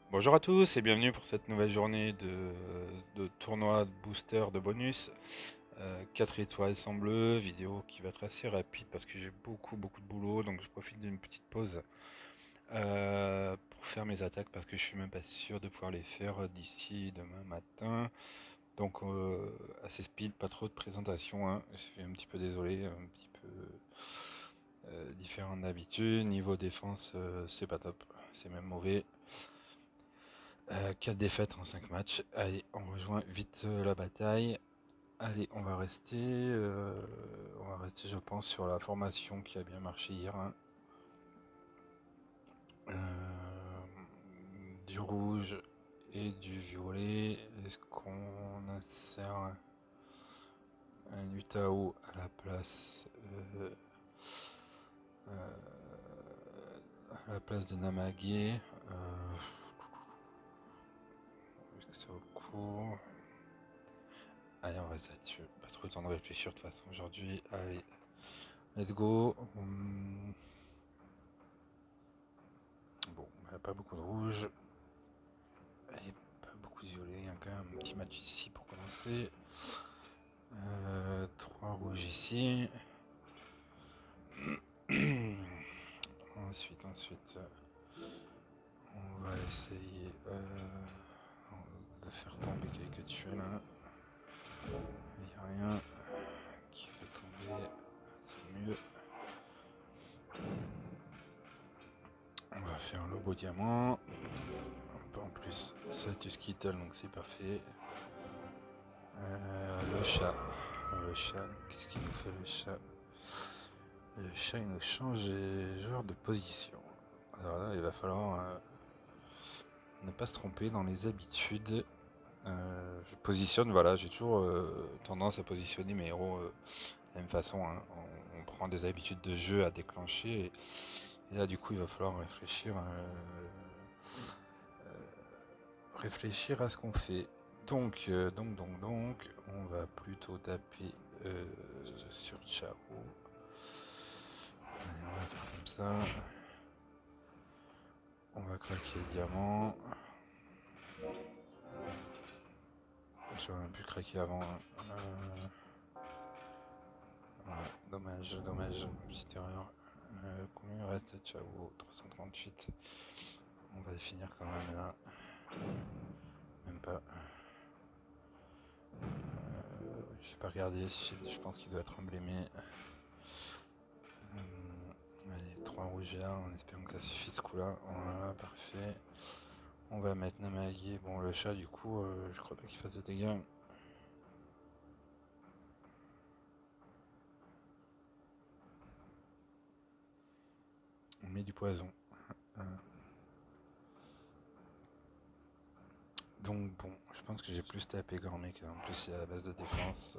Bonjour à tous et bienvenue pour cette nouvelle journée de tournoi de booster de bonus. 4 étoiles sans bleu, vidéo qui va être assez rapide parce que j'ai beaucoup de boulot, donc je profite d'une petite pause pour faire mes attaques parce que je suis même pas sûr de pouvoir les faire d'ici demain matin. Donc assez speed, pas trop de présentation, hein. Je suis un petit peu désolé, un petit peu différent d'habitude. Niveau défense, c'est pas top, c'est même mauvais. 4 défaites en 5 matchs. Allez, on rejoint vite la bataille. Allez, on va rester, je pense, sur la formation qui a bien marché hier, hein. Euh, du rouge et du violet. Est-ce qu'on insère un Utao à la place de Namagé? Est-ce que ça vaut le coup? Allez, on reste là-dessus. Pas trop le temps de réfléchir de toute façon aujourd'hui. Allez, let's go. Bon, pas beaucoup de rouge. Et pas beaucoup de violet. Il y a quand même un petit match ici pour commencer. 3 rouges ici. ensuite, on va essayer de faire tomber quelques tuiles, hein. Il n'y a rien qui fait tomber. C'est mieux. On va faire un lobo diamant. En plus, ça tu skittle, donc c'est parfait. Le chat. Le chat, qu'est-ce qu'il nous fait le chat? Le chat, il nous change les joueurs de position. Alors là, il va falloir ne pas se tromper dans les habitudes. Je positionne, voilà, j'ai toujours tendance à positionner mes héros de la même façon, hein. On prend des habitudes de jeu à déclencher. Et là, du coup, il va falloir réfléchir à ce qu'on fait. Donc, on va plutôt taper sur Chao. Allez, on va faire comme ça. On va craquer le diamant. J'aurais même pu craquer avant, hein. Ouais, dommage, petite erreur. Combien il reste? Ciao, 338. On va le finir quand même là. Même pas. J'ai pas regardé, je pense qu'il doit être emblémé. Allez, 3 rouges là, en espérant que ça suffise ce coup là. Voilà, parfait. On va mettre Namagi. Bon, le chat, du coup, je crois pas qu'il fasse de dégâts. On met du poison. Donc bon, je pense que j'ai plus tapé Gormec. En plus, c'est à la base de défense.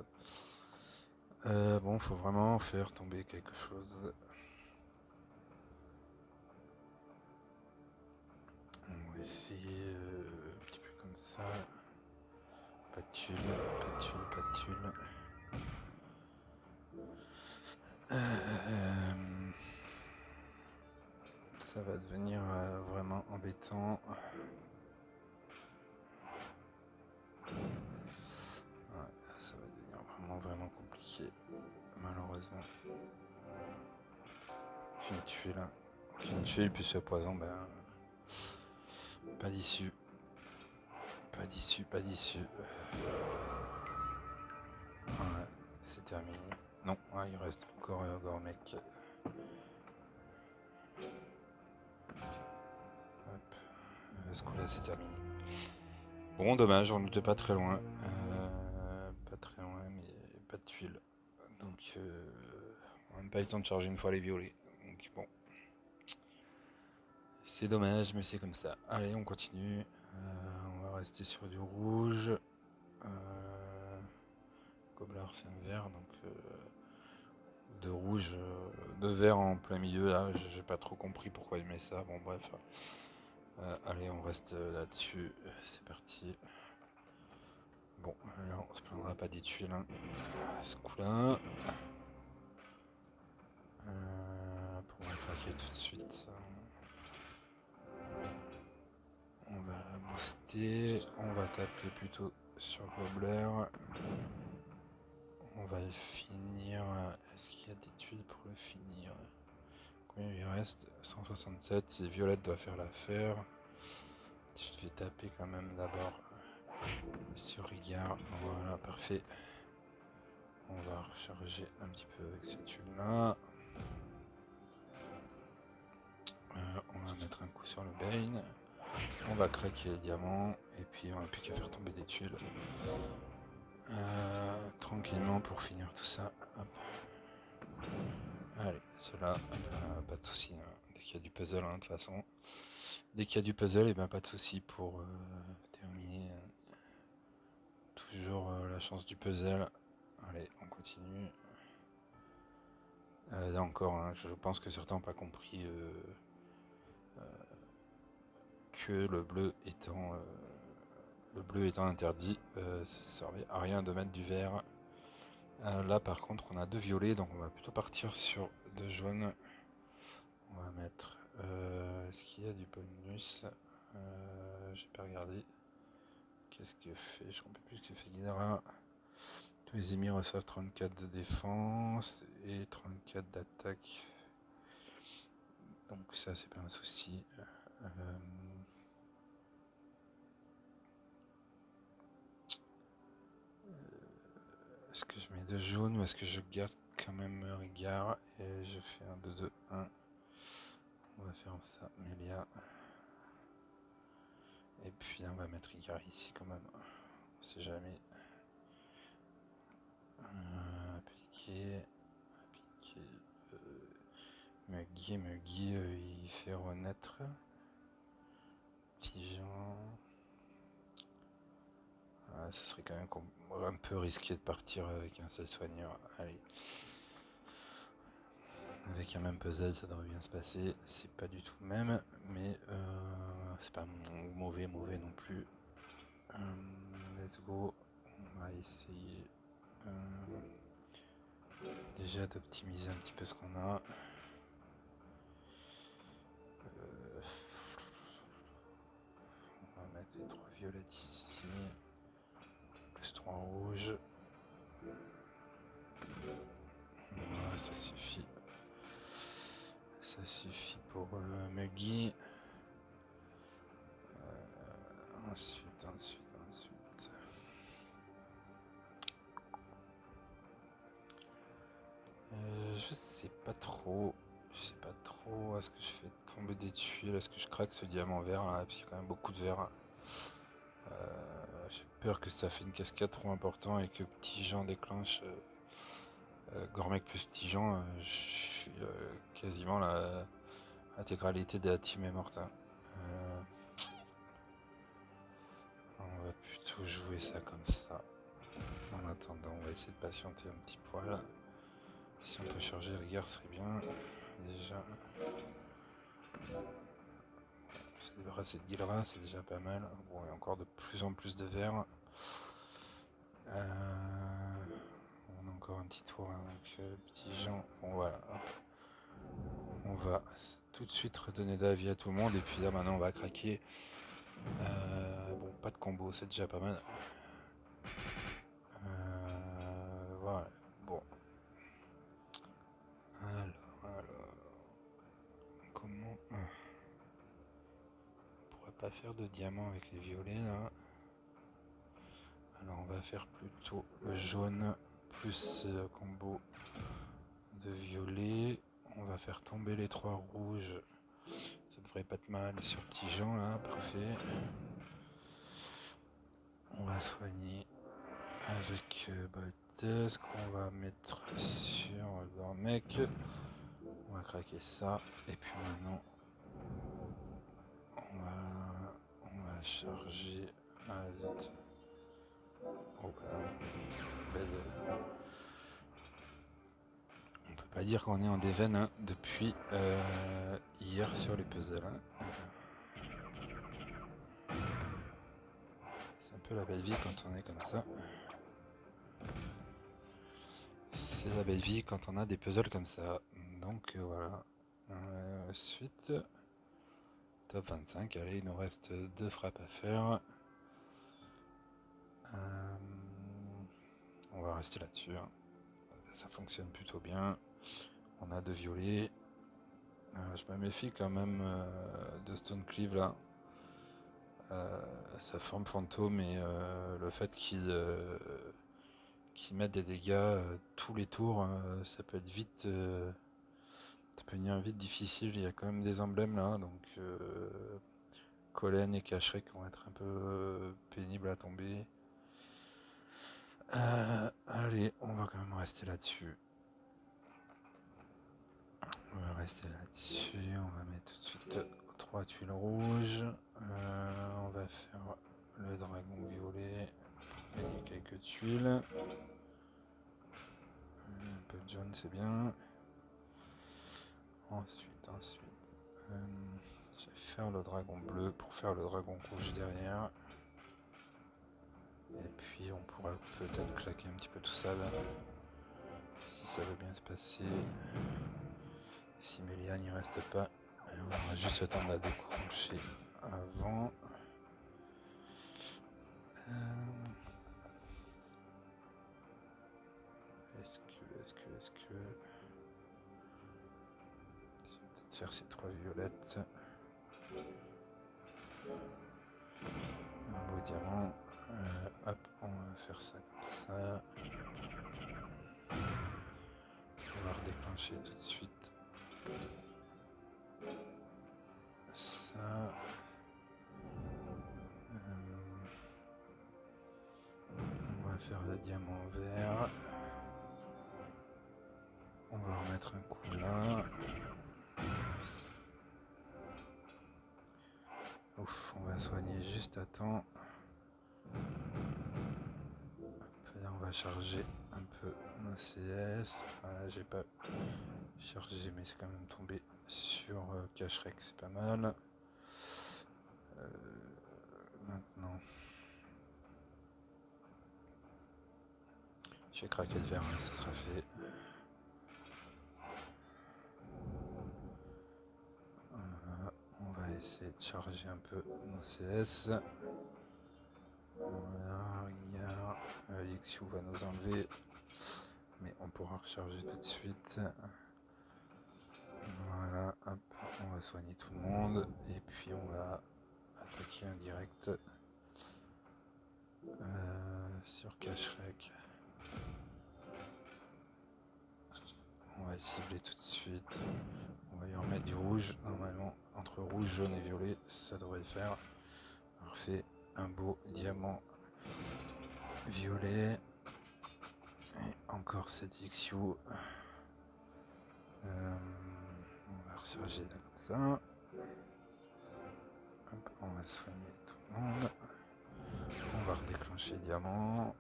Bon, faut vraiment faire tomber quelque chose. On va essayer un petit peu comme ça. Pas de tulle, pas de tulle, pas de tulle. Ça va devenir vraiment embêtant. Ouais, ça va devenir vraiment compliqué. Malheureusement. Qu'une tuile plus ce poison, ben. Pas d'issue. Pas d'issue. Ouais, c'est terminé. Non, ouais, il reste encore Gormec. Hop. Ce coup-là, c'est terminé. Bon, dommage, on n'était pas très loin. Pas très loin, mais pas de tuiles. Donc, on n'a même pas eu le temps de charger une fois les violets. Donc, bon. C'est dommage, mais c'est comme ça. Allez, on continue. On va rester sur du rouge. Gobelard, c'est un vert, donc de rouge, de vert en plein milieu. Là, j'ai pas trop compris pourquoi il met ça. Bon, bref. Allez, on reste là-dessus. C'est parti. Bon, alors, on se plaindra pas des tuiles, hein. Ce coup-là. Pour craquer tout de suite. On va arrêter. On va taper plutôt sur Gobbler. On va le finir. Est-ce qu'il y a des tuiles pour le finir? Combien il reste? 167. Et Violette doit faire l'affaire. Je vais taper quand même d'abord sur Rigard. Voilà, parfait. On va recharger un petit peu avec ces tuiles là. On va mettre un coup sur le Bane. On va craquer les diamants. Et puis on n'a plus qu'à faire tomber des tuiles. Tranquillement pour finir tout ça. Hop. Allez, cela, pas de soucis. Hein. Dès qu'il y a du puzzle, hein, de toute façon. Dès qu'il y a du puzzle, et ben pas de soucis pour terminer. Toujours la chance du puzzle. Allez, on continue. Là encore, hein, je pense que certains n'ont pas compris que le bleu étant interdit, ça ne servait à rien de mettre du vert. Là par contre on a deux violets, donc on va plutôt partir sur deux jaunes. On va mettre... est-ce qu'il y a du bonus? J'ai pas regardé. Qu'est-ce que fait? Je ne comprends plus ce que fait Ghidra. Tous les ennemis reçoivent 34 de défense et 34 d'attaque. Donc ça c'est pas un souci. Est-ce que je mets deux jaunes ou est-ce que je garde quand même Rigard et je fais un 2-2-1? On va faire ça, Melia. Et puis on va mettre Rigard ici quand même. On sait jamais. Appliquer. Muggy, il fait renaître. Petit Jean. Ce serait quand même un peu risqué de partir avec un seul soigneur. Allez. Avec un même puzzle, ça devrait bien se passer. C'est pas du tout le même, mais c'est pas mauvais non plus. Let's go. On va essayer déjà d'optimiser un petit peu ce qu'on a. On va mettre les 3 violettes ici. Plus 3 rouges. Voilà, ça suffit. Ça suffit pour Muggy. Ensuite. Je sais pas trop. Est-ce que je fais tomber des tuiles? Est-ce que je craque ce diamant vert là? Parce qu'il y a quand même beaucoup de vert. J'ai peur que ça fait une cascade trop importante et que Petit Jean déclenche. Gormec plus Petit Jean, je suis quasiment l'intégralité de la team est morte. Hein. On va plutôt jouer ça comme ça. En attendant, on va essayer de patienter un petit poil. Si on peut charger Rigard, ce serait bien. Déjà. On s'est débarrassé de Guilra, c'est déjà pas mal. Bon, il y a encore de plus en plus de verre. On a encore un petit tour, hein, donc Petit Jean. Bon, voilà. On va tout de suite redonner de la vie à tout le monde. Et puis là, maintenant, on va craquer. Bon, pas de combo, c'est déjà pas mal. Voilà. Bon. Alors. Comment... On pourrait pas faire de diamant avec les violets, là. Alors, on va faire plutôt le jaune plus le combo de violet. On va faire tomber les 3 rouges. Ça devrait pas être mal sur Petit Jean, là. Parfait. On va soigner avec Boltes qu'on va mettre sur Gormec. On va craquer ça. Et puis maintenant, on va charger. Ah zut. Oh, on peut pas dire qu'on est en déveine hein, depuis hier sur les puzzles. Hein. C'est un peu la belle vie quand on est comme ça. C'est la belle vie quand on a des puzzles comme ça. Donc voilà. Suite. Top 25. Allez, il nous reste 2 frappes à faire. Euh, on va rester là-dessus, hein. Ça fonctionne plutôt bien. On a 2 violets. Je me méfie quand même de Stonecleave là. Sa forme fantôme et le fait qu'il mette des dégâts tous les tours, ça peut être vite, ça peut devenir vite difficile. Il y a quand même des emblèmes là, donc Collen et Cacherec vont être un peu pénibles à tomber. Allez, on va quand même rester là-dessus. On va rester là-dessus. On va mettre tout de suite 3 tuiles rouges. On va faire le dragon violet. Gagner quelques tuiles. Un peu de jaune, c'est bien. Ensuite, je vais faire le dragon bleu pour faire le dragon rouge derrière. Et puis on pourra peut-être claquer un petit peu tout ça là. Si ça veut bien se passer. Si Mélia n'y reste pas, on aura juste le temps de la décrocher avant. Est-ce que... Je vais peut-être faire ces 3 violettes. Un beau diamant. Hop, on va faire ça comme ça. On va redéclencher tout de suite. Ça. On va faire le diamant vert. On va remettre un coup là. Ouf, on va soigner juste à temps. Là, on va charger un peu mon CS. Voilà, j'ai pas chargé, mais c'est quand même tombé sur Cacherec, c'est pas mal. Maintenant, je vais craquer le vert, hein, ça sera fait. On va essayer de charger un peu nos CS. Voilà, regarde, Lixiu va nous enlever, mais on pourra recharger tout de suite. Voilà, hop, on va soigner tout le monde, et puis on va attaquer un direct sur Cacherec. On va cibler tout de suite. On va lui remettre du rouge. Normalement, entre rouge, jaune et violet, ça devrait le faire. On refait un beau diamant violet. Et encore cette Ixiu. On va recharger là comme ça. Hop, on va soigner tout le monde. On va redéclencher diamant.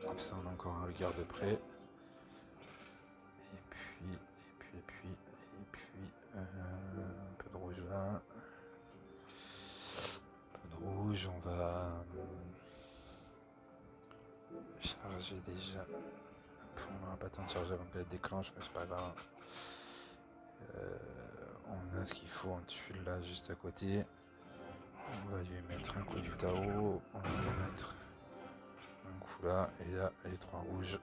Comme ça, on a encore un regard de près. Et puis, un peu de rouge là. Un peu de rouge, on va charger déjà. On n'aura pas le temps de charger avant qu'elle déclenche, mais c'est pas grave. On a ce qu'il faut en tuile là, juste à côté. On va lui mettre un coup du Tao. On va lui mettre un coup là. Et là, les 3 rouges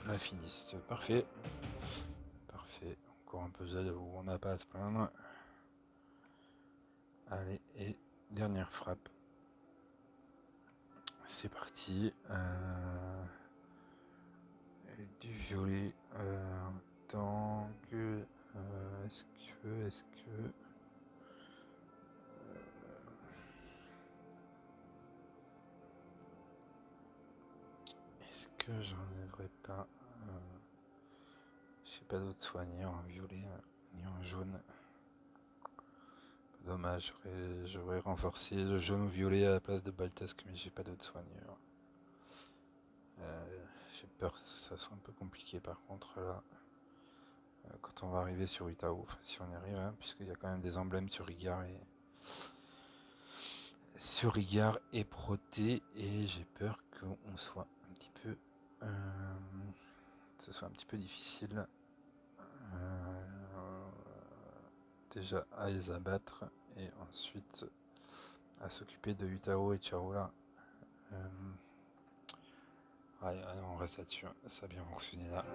la finissent. Parfait. Parfait. Encore un puzzle où on n'a pas à se plaindre. Allez, et dernière frappe. C'est parti. Du violet en tant que... est-ce que j'enlèverai pas... j'ai pas d'autres soigneurs en violet ni en jaune. Dommage, j'aurais renforcé le jaune ou violet à la place de Baltasque, mais j'ai pas d'autres soigneurs. J'ai peur que ça soit un peu compliqué par contre là. Quand on va arriver sur Utao, enfin si on y arrive, hein, puisqu'il y a quand même des emblèmes sur Rigard et Proté, et j'ai peur qu'on soit un petit peu, ce soit un petit peu difficile déjà à les abattre et ensuite à s'occuper de Utao et Chaola. Allez, on reste là-dessus, ça a bien fonctionné là.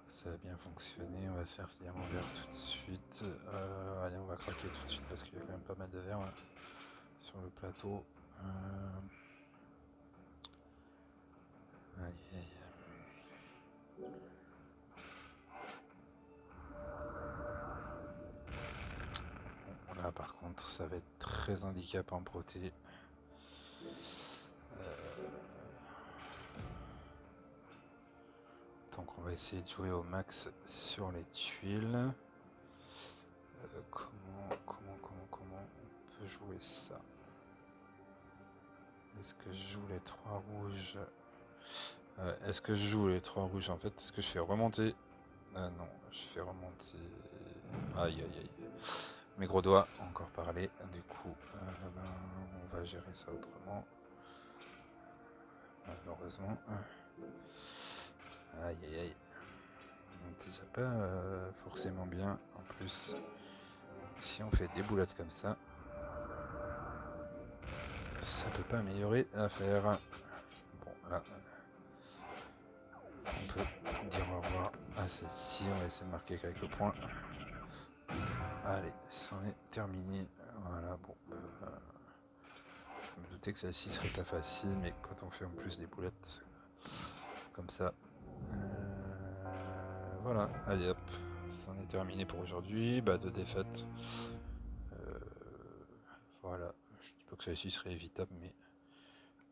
Ça a bien fonctionné, on va se faire ce diamant vert tout de suite. Allez, on va craquer tout de suite parce qu'il y a quand même pas mal de verre là, sur le plateau. Aïe, aïe. Bon, là par contre, ça va être très handicapant pour proté. Donc on va essayer de jouer au max sur les tuiles. Comment on peut jouer ça? Est-ce que je joue les 3 rouges? Est-ce que je joue les 3 rouges en fait? Est-ce que je fais remonter? Non, je fais remonter. Aïe aïe aïe. Mes gros doigts ont encore parlé. Du coup, on va gérer ça autrement. Malheureusement. Aïe aïe aïe. Déjà pas forcément bien. En plus, si on fait des boulettes comme ça peut pas améliorer l'affaire. Bon, là, on peut dire au revoir à celle-ci. On va essayer de marquer quelques points. Allez, c'en est terminé. Voilà, bon. Je me doutais que celle-ci serait pas facile, mais quand on fait en plus des boulettes comme ça. Voilà, allez hop. C'en est terminé pour aujourd'hui. 2 défaites. Voilà, je dis pas que celle-ci serait évitable, mais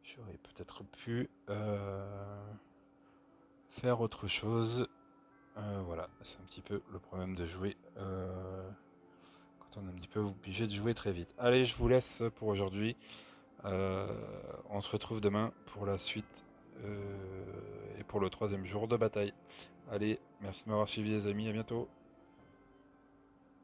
j'aurais peut-être pu faire autre chose. Voilà, c'est un petit peu le problème de jouer quand on est un petit peu obligé de jouer très vite. Allez, je vous laisse pour aujourd'hui. On se retrouve demain pour la suite et pour le 3e jour de bataille. Allez, merci de m'avoir suivi les amis, à bientôt.